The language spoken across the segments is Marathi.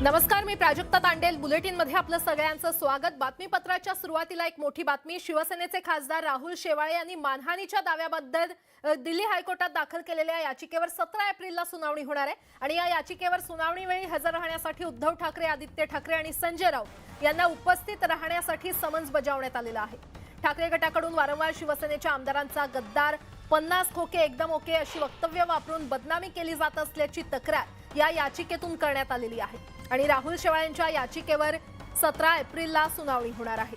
नमस्कार, मी प्राजक्ता तांडेल. बुलेटिनमध्ये आपलं सगळ्यांचं स्वागत. बातमीपत्राच्या सुरुवातीला एक मोठी बातमी. शिवसेनेचे खासदार राहुल शेवाळे यांनी मानहानीच्या दाव्याबद्दल दिल्ली हायकोर्टात दाखल केलेल्या याचिकेवर 17 एप्रिलला सुनावणी होणार आहे आणि या याचिकेवर सुनावणीवेळी हजर राहण्यासाठी उद्धव ठाकरे, आदित्य ठाकरे आणि संजय राऊत यांना उपस्थित राहण्यासाठी समन्स बजावण्यात आलेलं आहे. ठाकरे गटाकडून वारंवार शिवसेनेच्या आमदारांचा गद्दार, 50 खोके एकदम ओके अशी वक्तव्य वापरून बदनामी केली जात असल्याची तक्रार या याचिकेतून करण्यात आलेली आहे आणि राहुल शेवाळेंच्या याचिकेवर 17 एप्रिलला सुनावणी होणार आहे.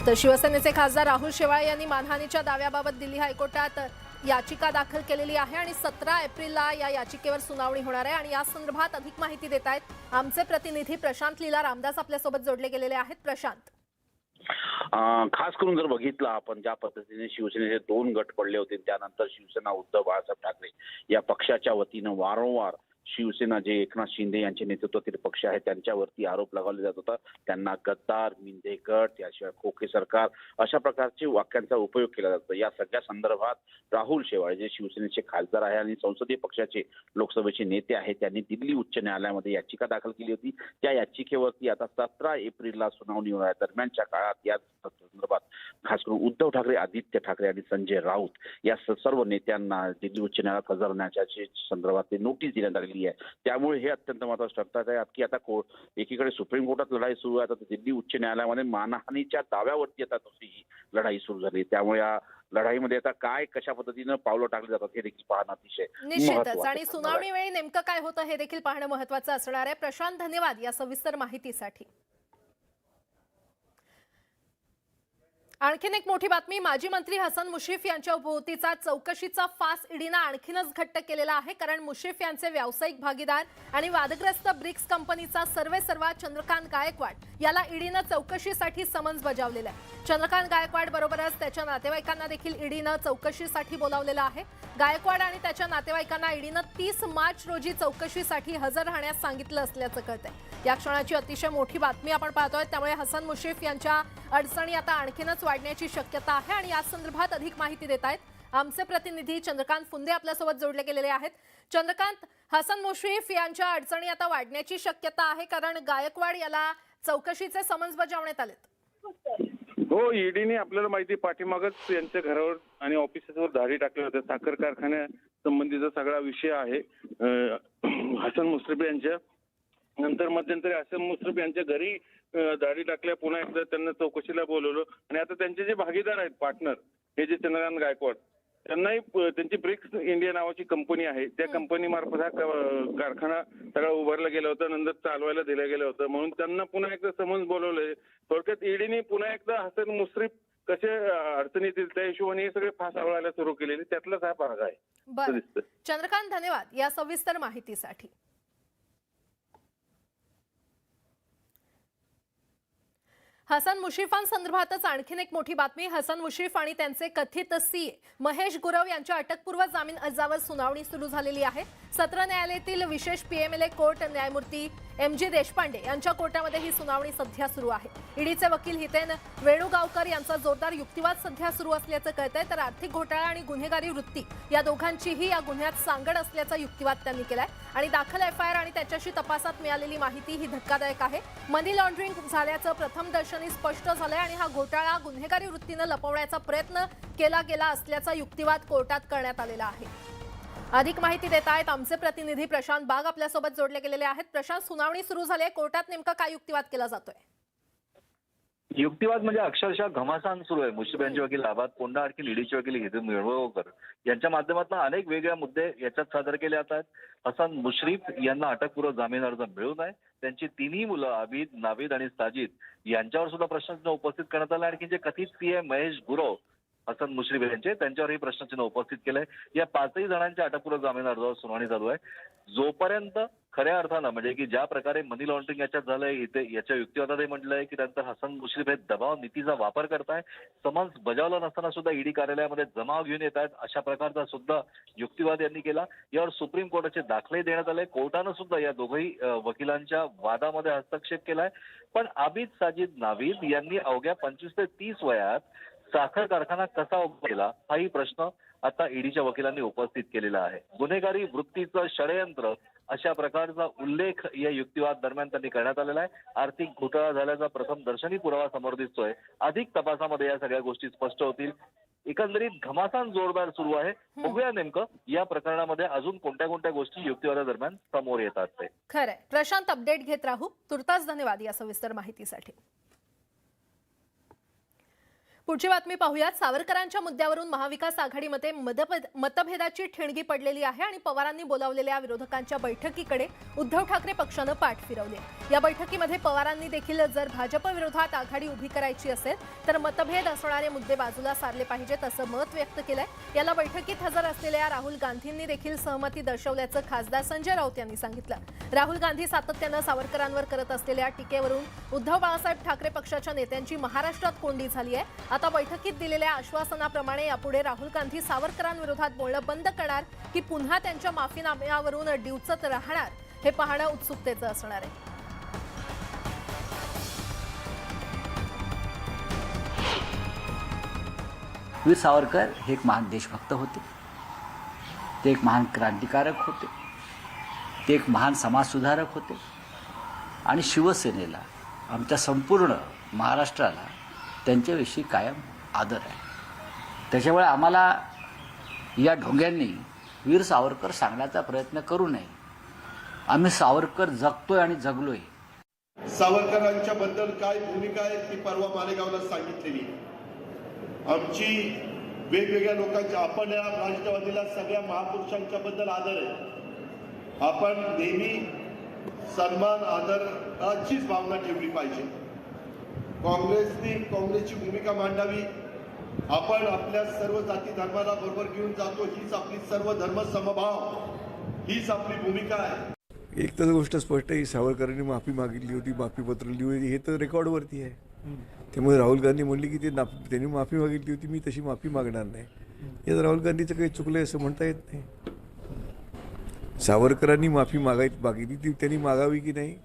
तर शिवसेनेचे खासदार राहुल शेवाळे यांनी मानहानीच्या दाव्याबाबत दिल्ली हायकोर्टात याचिका दाखल केलेली आहे आणि 17 एप्रिलला या याचिकेवर सुनावणी होणार आहे आणि या संदर्भात अधिक माहिती देत आहेत आमचे प्रतिनिधी प्रशांत लीला रामदास आपल्यासोबत जोडले गेलेले आहेत. प्रशांत, खास करून जर बघितलं आपण ज्या पद्धतीने शिवसेनेचे 2 गट पडले होते, त्यानंतर शिवसेना उद्धव बाळासाहेब ठाकरे या पक्षाच्या वतीनं वारंवार शिवसेना जे एकनाथ शिंदे यांचे नेतृत्वातील पक्ष आहे त्यांच्यावरती आरोप लगावले जात होता. त्यांना गद्दार, मिंदे गट, त्याशिवाय खोके सरकार अशा प्रकारचे वाक्यांचा उपयोग केला जातो. या सगळ्या संदर्भात राहुल शेवाळे जे शिवसेनेचे खासदार आहे आणि संसदीय पक्षाचे लोकसभेचे नेते आहेत त्यांनी दिल्ली उच्च न्यायालयामध्ये याचिका दाखल केली होती. त्या याचिकेवरती आता 17 एप्रिलला सुनावणी होणार आहे. दरम्यानच्या काळात या संदर्भात खास करून उद्धव ठाकरे, आदित्य ठाकरे आणि संजय राऊत या सर्व नेत्यांना दिल्ली उच्च न्यायालयात हजर राहण्याच्या संदर्भात नोटीस देण्यात आली आहे. त्यामुळे हे अत्यंत महत्त्वाचं ठरतात आहे की आता एकीकडे सुप्रीम कोर्टात लढाई सुरू आहे, आता दिल्ली उच्च न्यायालयामध्ये मानहानीच्या दाव्यावरती आता दुसरी ही लढाई सुरू झाली. त्यामुळे या लढाईमध्ये आता काय कशा पद्धतीनं पावलं टाकली जातात हे देखील पाहणं अतिशय निश्चितच आणि सुनावणी वेळी नेमकं काय होतं हे देखील पाहणं महत्त्वाचं असणार आहे. प्रशांत, धन्यवाद या सविस्तर माहितीसाठी. आणखीन एक मोठी बातमी. माजी मंत्री हसन मुश्रीफ यांच्या भोवतीचा चौकशीचा फास ईडीनं आणखीनच घट्ट केलेला आहे, कारण मुश्रीफ यांचे व्यावसायिक भागीदार आणि वादग्रस्त ब्रिक्स कंपनीचा सर्वेसर्वा चंद्रकांत गायकवाड याला ईडीनं चौकशीसाठी समन्स बजावलेलं आहे. चंद्रकांत गायकवाड बरोबरच त्याच्या नातेवाईकांना देखील ईडीनं चौकशीसाठी बोलावलेलं आहे. गायकवाड आणि त्याच्या नातेवाईकांना ईडीनं 30 मार्च रोजी चौकशीसाठी हजर राहण्यास सांगितलं असल्याचं कळतंय. या क्षणाची अतिशय मोठी बातमी आपण पाहतोय. त्यामुळे हसन मुश्रीफ यांच्या अडचणी आता आणखीनच वाढण्याची शक्यता आहे आणि या संदर्भात अधिक माहिती देत आहेत आमचे प्रतिनिधी चंद्रकांत फुंदे आपल्यासोबत जोडले गेलेले आहेत. चंद्रकांत, हसन मुश्रीफ यांच्या अडचणी आता वाढण्याची शक्यता आहे कारण गायकवाड याला चौकशीचे समन्स बजावण्यात आलेत. हो, ईडीने आपल्याला माहिती पाठीमागच यांच्या घरावर आणि ऑफिसवर धाडी टाकल्या होत्या. साखर कारखान्या संबंधीचा सगळा विषय आहे. हसन मुश्रीफ यांच्या नंतर मध्यंतरी हसन मुश्रीफ यांच्या घरी धाडी टाकल्या. पुन्हा एकदा त्यांना चौकशीला बोलवलं आणि आता त्यांचे जे भागीदार आहेत, पार्टनर, हे जे चंद्रकांत गायकवाड, त्यांनाही त्यांची ब्रिक्स इंडिया नावाची कंपनी आहे, त्या कंपनी मार्फत हा कारखाना सगळा उभारला गेला होता, नंतर चालवायला दिलं गेलं होतं, म्हणून त्यांना पुन्हा एकदा समन्स बोलवलंय. थोडक्यात ईडीने पुन्हा एकदा हसन मुश्रीफ कसे अडचणीत येतील त्या हिशोबाने हे सगळे फास आवळायला सुरू केलेले, त्यातलाच हा भाग आहे. बरं चंद्रकांत, धन्यवाद या सविस्तर माहितीसाठी. हसन मुश्रीफांसंदर्भातच आणखीन एक मोठी बातमी. हसन मुश्रीफ आणि त्यांचे कथित सीए महेश गुरव यांच्या अटकपूर्व जामीन अर्जावर सुनावणी सुरू झालेली आहे. सत्र न्यायालयातील विशेष पीएमएलए कोर्ट न्यायमूर्ती MG देशपांडे यांच्या कोर्टामध्ये ही सुनावणी सध्या सुरू आहे. ईडीचे वकील हितेन वेणुगावकर यांचा जोरदार युक्तिवाद सध्या सुरू असल्याचं कळतंय. तर आर्थिक घोटाळा आणि गुन्हेगारी वृत्ती या दोघांचीही या गुन्ह्यात सांगड असल्याचा युक्तिवाद त्यांनी केलाय आणि दाखल FIR आणि त्याच्याशी तपासात मिळालेली माहिती ही धक्कादायक आहे. मनी लॉन्ड्रिंग झाल्याचं प्रथमदर्शनी स्पष्ट झालंय आणि हा घोटाळा गुन्हेगारी वृत्तीनं लपवण्याचा प्रयत्न केला गेला असल्याचा युक्तिवाद कोर्टात करण्यात आलेला आहे. अधिक माहिती देत आहेत आमचे प्रतिनिधी प्रशांत बाग आपल्यासोबत जोडले गेलेले आहेत. प्रशांत, सुनावणी सुरू झाली आहे, कोर्टात नेमका काय युक्तिवाद केला जातोय? युक्तिवाद म्हणजे अक्षरशः घमासान सुरू आहे. मुश्रीफ यांचे वकील लाभात कोंडा आणखी ईडीचे वकील हितेन वेणुगोळकर यांच्या माध्यमातून अनेक वेगळ्या मुद्दे याच्यात सादर केले जात आहेत. हसन मुश्रीफ यांना अटकपूर्व जामीन अर्ज मिळू नये, त्यांची तिन्ही मुलं आबिद, नावीद आणि साजिद यांच्यावर सुद्धा प्रश्नचिन्ह उपस्थित करण्यात आलं. आणखी जे कथित सीए महेश गुरव हसन मुश्रीफ यांचे त्यांच्यावरही प्रश्नचिन्ह उपस्थित केलंय. या 5ही जणांच्या अटकपूर्व जामीन अर्जावर सुनावणी चालू आहे. जोपर्यंत खऱ्या अर्थानं म्हणजे की ज्या प्रकारे मनी लॉन्ड्रिंग याच्यात झालंय, इथे याच्या युक्तिवादातही म्हटलंय की त्यानंतर हसन मुश्रीफ हे दबाव नीतीचा वापर करताय, समन्स बजावला नसताना सुद्धा ईडी कार्यालयामध्ये जमाव घेऊन येत आहेत, अशा प्रकारचा सुद्धा युक्तिवाद यांनी केला. यावर सुप्रीम कोर्टाचे दाखले देण्यात आले. कोर्टानं सुद्धा या दोघही वकिलांच्या वादामध्ये हस्तक्षेप केलाय. पण आबिद, साजिद, नावीद यांनी अवघ्या 25 ते 30 वयात साखर कारखाना कसा उभा केला हाही प्रश्न आता ईडीच्या वकिलांनी उपस्थित केलेला आहे. गुन्हेगारी वृत्तीचं षडयंत्र अशा प्रकारचा उल्लेख या युक्तिवाद दरम्यान त्यांनी करण्यात आलेला आहे. आर्थिक घोटाळा झाल्याचा प्रथम दर्शनी पुरावा समोर दिसतोय. अधिक तपासामध्ये या सगळ्या गोष्टी स्पष्ट होतील. एकंदरीत घमासान जोरदार सुरू आहे. बघूया नेमकं या प्रकरणामध्ये अजून कोणत्या कोणत्या गोष्टी युक्तिवादादरम्यान समोर येतात ते. खरंय. प्रशांत, अपडेट घेत राहू. तुर्तास धन्यवाद या सविस्तर माहितीसाठी. पुढची बातमी पाहूयात. सावरकरांच्या मुद्द्यावरून महाविकास आघाडीमध्ये मतभेदाची ठिणगी पडलेली आहे आणि पवारांनी बोलावलेल्या विरोधकांच्या बैठकीकडे उद्धव ठाकरे पक्षानं पाठ फिरवली. या बैठकीमध्ये पवारांनी देखील जर भाजप विरोधात आघाडी उभी करायची असेल तर मतभेद असणारे मुद्दे बाजूला सारले पाहिजेत असं मत व्यक्त केलंय. याला बैठकीत हजर असलेल्या राहुल गांधींनी देखील सहमती दर्शवल्याचं खासदार संजय राऊत यांनी सांगितलं. राहुल गांधी सातत्यानं सावरकरांवर करत असलेल्या टीकेवरून उद्धव बाळासाहेब ठाकरे पक्षाच्या नेत्यांची महाराष्ट्रात कोंडी झाली आहे. आता बैठकीत दिलेल्या आश्वासनाप्रमाणे यापुढे राहुल गांधी सावरकरांविरोधात बोलणं बंद करणार की पुन्हा त्यांच्या माफीनाम्यावरून डिवचत राहणार हे पाहणं उत्सुकतेचं असणार आहे. वीर सावरकर हे एक महान देशभक्त होते. ते एक महान क्रांतिकारक होते. ते एक महान समाजसुधारक होते. आणि शिवसेनेला, आमच्या संपूर्ण महाराष्ट्राला त्यांच्याविषयी कायम आदर आहे. त्याच्यामुळे आम्हाला या ढोंग्यांनी वीर सावरकर सांगण्याचा प्रयत्न करू नये. आम्ही सावरकर जगतोय आणि जगलोय. सावरकरांच्या बद्दल काय भूमिका आहे ती परवा मालेगावला सांगितलेली. आमची वेगवेगळ्या लोकांच्या, आपण या राष्ट्रवादीला सगळ्या महापुरुषांच्या बद्दल आदर आहे. आपण नेहमी सन्मान आदराचीच भावना ठेवली पाहिजे. काँग्रेसची भूमिका मांडावी. आपण आपल्या सर्व जाती धर्माला बरोबर घेऊन जातो, हीच आपली सर्व धर्म समभाव, हीच आपली भूमिका आहे. एक तर गोष्ट स्पष्ट आहे, सावरकरांनी माफी मागितली होती, माफीपत्र लिहिली होती, हे तर रेकॉर्डवरती आहे. त्यामुळे राहुल गांधी म्हणले की त्यांनी माफी मागितली होती, मी तशी माफी मागणार नाही. यात राहुल गांधीचं काही चुकलंय असं म्हणता येत नाही. सावरकरांनी माफी मागितली ती त्यांनी मागावी की नाही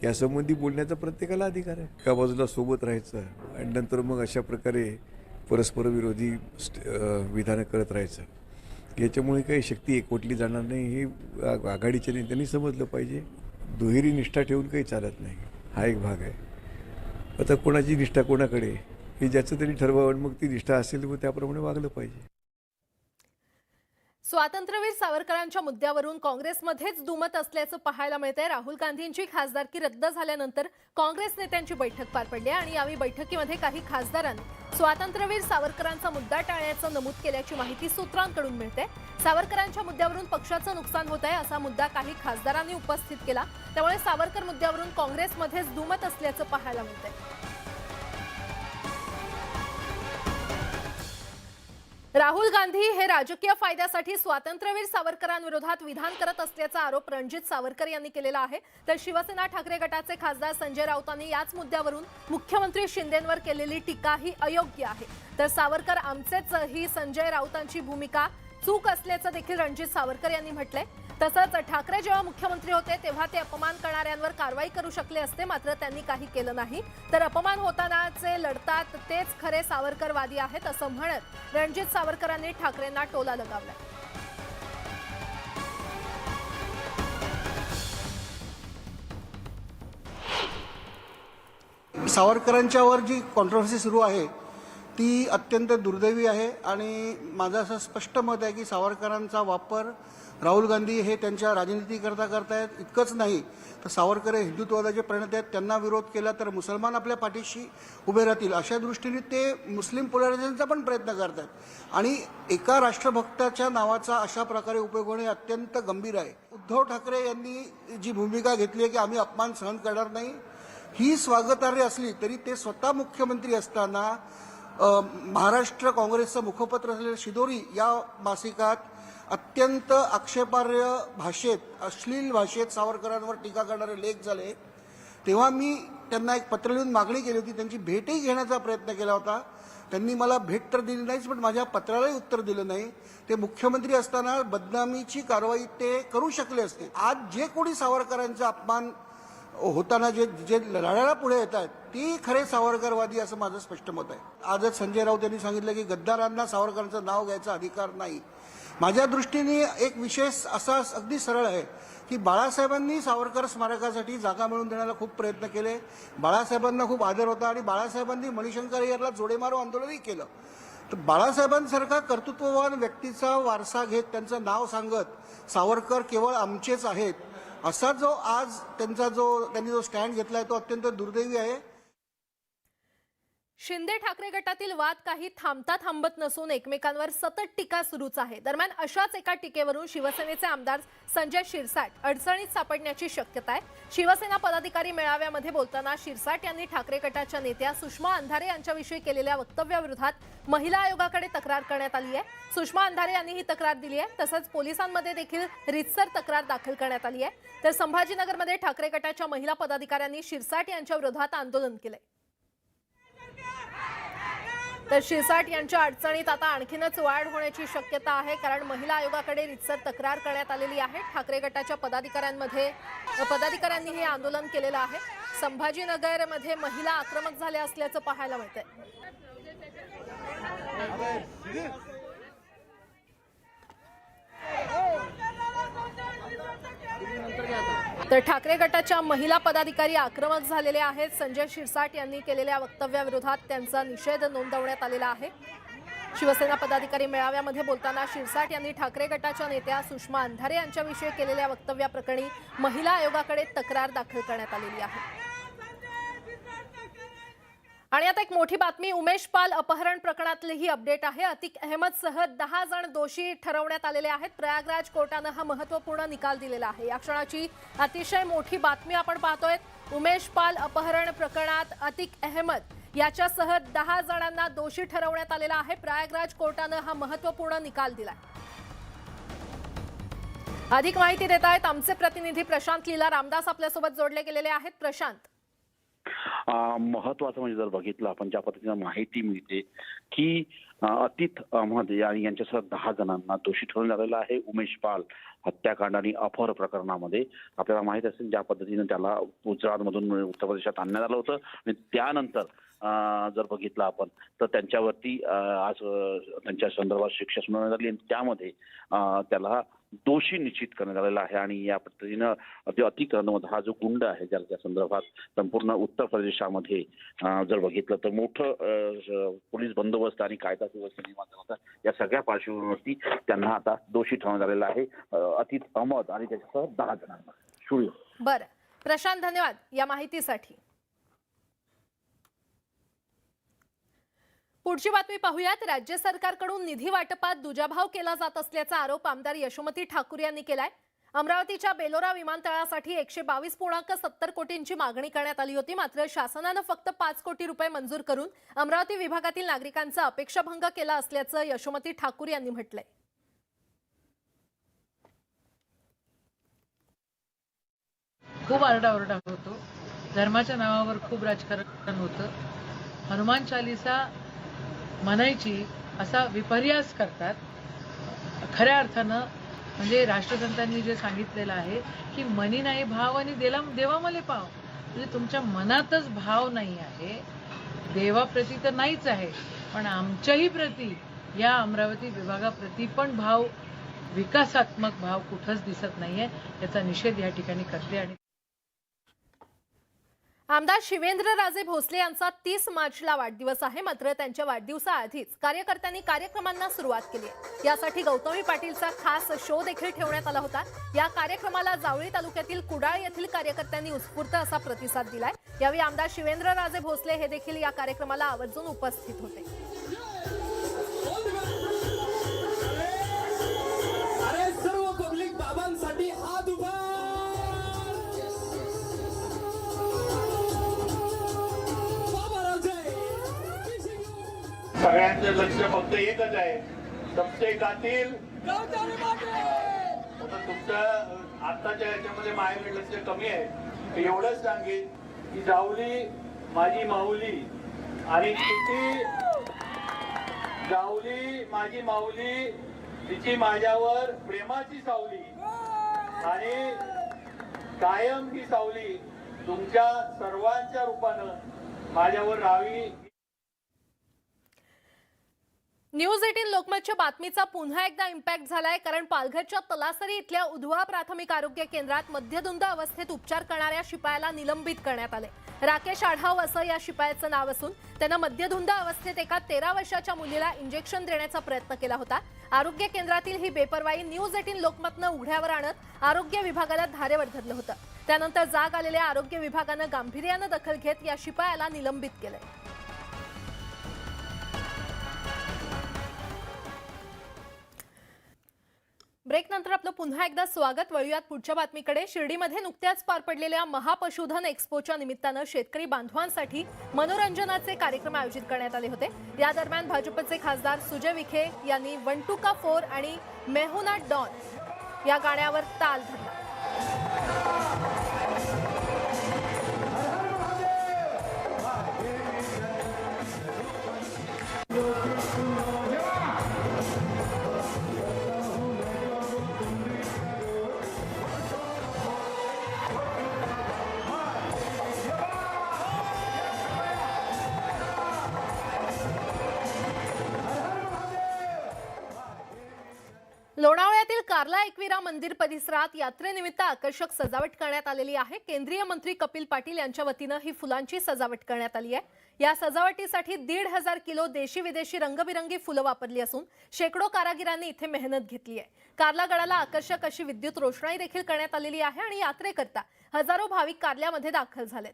यासंबंधी बोलण्याचा प्रत्येकाला अधिकार आहे. एका बाजूला सोबत राहायचं आणि नंतर मग अशा प्रकारे परस्पर विरोधी विधानं करत राहायचं, याच्यामुळे काही शक्ती एकवटली जाणार नाही हे आघाडीच्या नेत्यांनी समजलं पाहिजे. दुहेरी निष्ठा ठेवून काही चालत नाही, हा एक भाग आहे. आता कोणाची निष्ठा कोणाकडे हे ज्याचं त्यांनी ठरवावं, मग ती निष्ठा असेल तर त्याप्रमाणे वागलं पाहिजे. स्वातंत्र्यवीर सावरकरांच्या मुद्द्यावरून काँग्रेसमध्येच दुमत असल्याचं पाहायला मिळतंय. राहुल गांधींची खासदारकी रद्द झाल्यानंतर काँग्रेस नेत्यांची बैठक पार पडली आणि यावेळी बैठकीमध्ये काही खासदारांनी स्वातंत्र्यवीर सावरकरांचा मुद्दा टाळण्याचं नमूद केल्याची माहिती सूत्रांकडून मिळते. सावरकरांच्या मुद्द्यावरून पक्षाचं नुकसान होत आहे असा मुद्दा काही खासदारांनी उपस्थित केला. त्यामुळे सावरकर मुद्द्यावरून काँग्रेसमध्येच दुमत असल्याचं पाहायला मिळतंय. राहुल गांधी हे राजकीय फायद्यासाठी स्वातंत्र्यवीर सावरकरांविरोधात विधान करत असल्याचा आरोप रणजित सावरकर यांनी केलेला आहे. तर शिवसेना ठाकरे गटाचे खासदार संजय राऊतांनी याच मुद्द्यावरून मुख्यमंत्री शिंदेंवर केलेली टीका ही अयोग्य आहे. तर सावरकर आमचेच ही संजय राऊतांची भूमिका चूक असल्याचं देखील रणजित सावरकर यांनी म्हटलंय. तसंच ठाकरे जेव्हा मुख्यमंत्री होते तेव्हा ते अपमान करणाऱ्यांवर कारवाई करू शकले असते, मात्र त्यांनी काही केलं नाही. तर अपमान होतानाचे लढतात तेच खरे सावरकरवादी आहेत असं म्हणत रणजित सावरकरांनी ठाकरेंना टोला लगावला. सावरकरांच्यावर जी कॉन्ट्रोवर्सी सुरू आहे ती अत्यंत दुर्दैवी आहे आणि माझं असं स्पष्ट मत आहे की सावरकरांचा वापर राहुल गांधी हे त्यांच्या राजनीतीकरता करतायत. इतकंच नाही तर सावरकर हे हिंदुत्ववादाचे प्रणेते आहेत. त्यांना विरोध केला तर मुसलमान आपल्या पाठीशी उभे राहतील अशा दृष्टीने ते मुस्लिम पोलरायझेशनचा पण प्रयत्न करत आहेत आणि एका राष्ट्रभक्ताच्या नावाचा अशा प्रकारे उपयोग होणे अत्यंत गंभीर आहे. उद्धव ठाकरे यांनी जी भूमिका घेतली आहे की आम्ही अपमान सहन करणार नाही, ही स्वागतार्ह असली तरी ते स्वतः मुख्यमंत्री असताना महाराष्ट्र काँग्रेसचं मुखपत्र असलेलं शिदोरी या मासिकात अत्यंत आक्षेपार्ह भाषेत, अश्लील भाषेत सावरकरांवर टीका करणारे लेख झाले. तेव्हा मी त्यांना एक पत्र लिहून मागणी केली होती. त्यांची भेटही घेण्याचा प्रयत्न केला होता. त्यांनी मला भेट तर दिली नाहीच, पण माझ्या पत्रालाही उत्तर दिलं नाही. ते मुख्यमंत्री असताना बदनामीची कारवाई ते करू शकले असते. आज जे कोणी सावरकरांचा अपमान होताना जे जे लढायला पुढे येत आहेत ती खरे सावरकरवादी असं माझं स्पष्ट मत आहे. आजच संजय राऊत यांनी सांगितलं की गद्दारांना सावरकरांचं नाव घ्यायचा अधिकार नाही. माझ्या दृष्टीने एक विशेष असा अगदी सरळ आहे की बाळासाहेबांनी सावरकर स्मारकासाठी जागा मिळवून देण्याला खूप प्रयत्न केले. बाळासाहेबांना खूप आदर होता आणि बाळासाहेबांनी मणिशंकर अय्यरला जोडेमारो आंदोलनही केलं. तर बाळासाहेबांसारखा कर्तृत्ववान व्यक्तीचा वारसा घेत त्यांचं नाव सांगत सावरकर केवळ आमचेच आहेत असा जो आज त्यांनी जो स्टँड घेतलाय तो अत्यंत दुर्दैवी आहे. शिंदे ठाकरे गटातील वाद काही थांबता थांबत नसून एकमेकांवर सतत टीका सुरूच आहे. दरम्यान अशाच एका टीकेवरून शिवसेनेचे आमदार संजय शिरसाट अडचणीत सापडण्याची शक्यता आहे. शिवसेना पदाधिकारी मेळाव्यामध्ये बोलताना शिरसाट यांनी ठाकरे गटाच्या नेत्या सुषमा अंधारे यांच्याविषयी केलेल्या वक्तव्याविरोधात महिला आयोगाकडे तक्रार करण्यात आली आहे. सुषमा अंधारे यांनी ही तक्रार दिली आहे. तसंच पोलिसांमध्ये देखील रीतसर तक्रार दाखल करण्यात आली आहे. तर संभाजीनगरमध्ये ठाकरे गटाच्या महिला पदाधिकाऱ्यांनी शिरसाट यांच्या विरोधात आंदोलन केलंय. तर शिरसाट यांच्या अडचणीत आता आणखीनच वाढ होण्याची शक्यता आहे, कारण महिला आयोगाकडे रीतसर तक्रार करण्यात आलेली आहे. ठाकरे गटाच्या पदाधिकाऱ्यांनी हे आंदोलन केलेलं आहे. संभाजीनगरमध्ये महिला आक्रमक झाल्या असल्याचं पाहायला मिळतंय. तर ठाकरे गटाच्या महिला पदाधिकारी आक्रमक झालेले आहेत. संजय शिरसाट यांनी केलेल्या वक्तव्याविरोधात त्यांचा निषेध नोंदवण्यात आलेला आहे. शिवसेना पदाधिकारी मेळाव्यामध्ये बोलताना शिरसाट यांनी ठाकरे गटाच्या नेत्या सुषमा अंधारे यांच्याविषयी केलेल्या वक्तव्याप्रकरणी महिला आयोगाकडे तक्रार दाखल करण्यात आलेली आहे. आणि आता एक मोठी बातमी, उमेश पाल अपहरण प्रकरणातली ही अपडेट आहे. अतिक अहमदसह 10 जण दोषी ठरवण्यात आलेले आहेत. प्रयागराज कोर्टानं हा महत्त्वपूर्ण निकाल दिलेला आहे. या क्षणाची अतिशय मोठी बातमी आपण पाहतोय. उमेश पाल अपहरण प्रकरणात अतिक अहमद याच्यासह 10 जणांना दोषी ठरवण्यात आलेला आहे. प्रयागराज कोर्टानं हा महत्त्वपूर्ण निकाल दिलाय. अधिक माहिती देत आहेत आमचे प्रतिनिधी प्रशांत लीला रामदास आपल्यासोबत जोडले गेलेले आहेत. प्रशांत, महत्वाचं म्हणजे जर बघितलं आपण ज्या पद्धतीनं माहिती मिळते की अतिक अहमद यांच्यासह 10 जणांना दोषी ठरवण्यात आलेला आहे. उमेश पाल हत्याकांड आणि अपहरण प्रकरणामध्ये आपल्याला माहित असेल ज्या पद्धतीनं त्याला गुजरातमधून उत्तर प्रदेशात आणण्यात आलं होतं आणि त्यानंतर जर बघितलं आपण तर त्यांच्यावरती आज त्यांच्या संदर्भात शिक्षा सुनावण्यात आली आणि त्यामध्ये त्याला दोषी निश्चित करण्यात आलेला आहे. आणि या पद्धतीनं अतिक अहमद हा जो गुंड आहे ज्याच्या संदर्भात संपूर्ण उत्तर प्रदेशामध्ये जर बघितलं तर मोठं पोलीस बंदोबस्त आणि कायदा सुव्यवस्था निर्माण झाला होता. या सगळ्या पार्श्वभूमीवरती त्यांना आता दोषी ठरवण्यात आलेला आहे. अतिक अहमद आणि त्याच्यासह 10 जणांना. शुळ. बरं प्रशांत, धन्यवाद या माहितीसाठी. पुढची बातमी पाहूयात. राज्य सरकारकडून निधी वाटपात दुजाभाव केला जात असल्याचा आरोप आमदार यशोमती ठाकूर यांनी केलाय. अमरावतीच्या बेलोरा विमानतळासाठी 122.70 कोटींची मागणी करण्यात आली होती. मात्र शासनानं फक्त 5 कोटी रुपये मंजूर करून अमरावती विभागातील नागरिकांचा अपेक्षाभंग केला असल्याचं यशोमती ठाकूर यांनी म्हटलंय. खूप आरडाओरडा होतो, धर्माच्या नावावर खूप राजकारण होतं. हनुमान चालीसा म्हणायची असा विपर्यास करतात. खऱ्या अर्थानं म्हणजे राष्ट्रसंतांनी जे सांगितलेलं आहे की मनी नाही भाव आणि देवा मले पाव, म्हणजे तुमच्या मनातच भाव नाही आहे. देवाप्रती तर नाहीच आहे, पण आमच्याही प्रती या अमरावती विभागाप्रती पण भाव, विकासात्मक भाव कुठंच दिसत नाहीये. याचा निषेध या ठिकाणी करते. आणि आमदार शिवेंद्रराजे भोसले यांचा 30 मार्चला वाढदिवस आहे. मात्र त्यांच्या वाढदिवसाआधीच कार्यकर्त्यांनी कार्यक्रमांना सुरुवात केली आहे. यासाठी गौतमी पाटीलचा खास शो देखील ठेवण्यात आला होता. या कार्यक्रमाला जावळी तालुक्यातील कुडाळ येथील कार्यकर्त्यांनी उत्स्फूर्त असा प्रतिसाद दिलाय. यावेळी आमदार शिवेंद्रराजे भोसले हे देखील या कार्यक्रमाला आवर्जून उपस्थित होते. सर्व पब्लिक बाबांसाठी हात उभा. सगळ्यांचं लक्ष फक्त एकच आहे, सबसे कातील तुमचं आताच्या याच्यामध्ये माझ्याकडे लक्ष कमी आहे. एवढंच सांगेन की जावली माझी माऊली आणि किती जावली माझी माऊली, तिची माझ्यावर प्रेमाची सावली आणि कायम ही सावली तुमच्या सर्वांच्या रूपानं माझ्यावर राहावी. न्यूज 18 लोकमतच्या बातमीचा पुन्हा एकदा इम्पॅक्ट झालाय, कारण पालघरच्या तलासरी इथल्या उधवा प्राथमिक आरोग्य केंद्रात मध्यधुंद अवस्थेत उपचार करणाऱ्या शिपायाला निलंबित करण्यात आले. राकेश आढाव असं या शिपायाचं नाव असून त्यानं मध्यधुंद अवस्थेत एका 13 वर्षाच्या मुलीला इंजेक्शन देण्याचा प्रयत्न केला होता. आरोग्य केंद्रातील ही बेपर्वाई न्यूज 18 लोकमतनं उघड्यावर आणत आरोग्य विभागाला धारेवर धरलं होतं. त्यानंतर जाग आलेल्या आरोग्य विभागानं गांभीर्यानं दखल घेत या शिपायाला निलंबित केलंय. ब्रेक नंतर आपलं पुन्हा एकदा स्वागत. वळूयात पुढच्या बातमीकडे. शिर्डीमध्ये नुकत्याच पार पडलेल्या महापशुधन एक्स्पोच्या निमित्तानं शेतकरी बांधवांसाठी मनोरंजनाचे कार्यक्रम आयोजित करण्यात आले होते. या दरम्यान भाजपचे खासदार सुजय विखे यांनी 1 2 का 4 आणि मेहुना डॉन या गाण्यावर ताल धरला. लोणावळ्यातील कार्ला एकविरा मंदिर परिसरात यात्रेनिमित्त आकर्षक सजावट करण्यात आलेली आहे. केंद्रीय मंत्री कपिल पाटील यांच्या वतीनं ही फुलांची सजावट करण्यात आली आहे. या सजावटीसाठी 1,500 किलो देशी विदेशी रंगबिरंगी फुलं वापरली असून शेकडो कारागिरांनी इथे मेहनत घेतली आहे. कार्ला गडाला आकर्षक अशी विद्युत रोषणाई देखील करण्यात आलेली आहे आणि यात्रेकरता हजारो भाविक कार्ल्यामध्ये दाखल झालेत.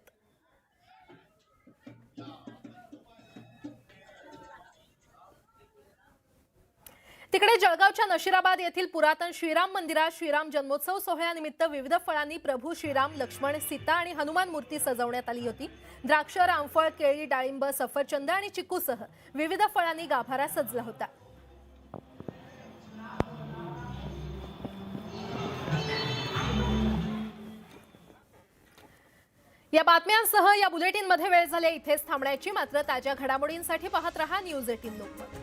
तिकडे जळगावच्या नशिराबाद येथील पुरातन श्रीराम मंदिरात श्रीराम जन्मोत्सव सोहळ्यानिमित्त विविध फळांनी प्रभू श्रीराम, लक्ष्मण, सीता आणि हनुमान मूर्ती सजवण्यात आली होती. द्राक्ष, रामफळ, केळी, डाळिंब, सफरचंद आणि चिकूसह विविध फळांनी गाभारा सजला होता. या बातम्यांसह या बुलेटिनमध्ये वेळ झाली इथेच थांबण्याची. मात्र ताज्या घडामोडींसाठी पाहत रहा न्यूज 18 लोकमत.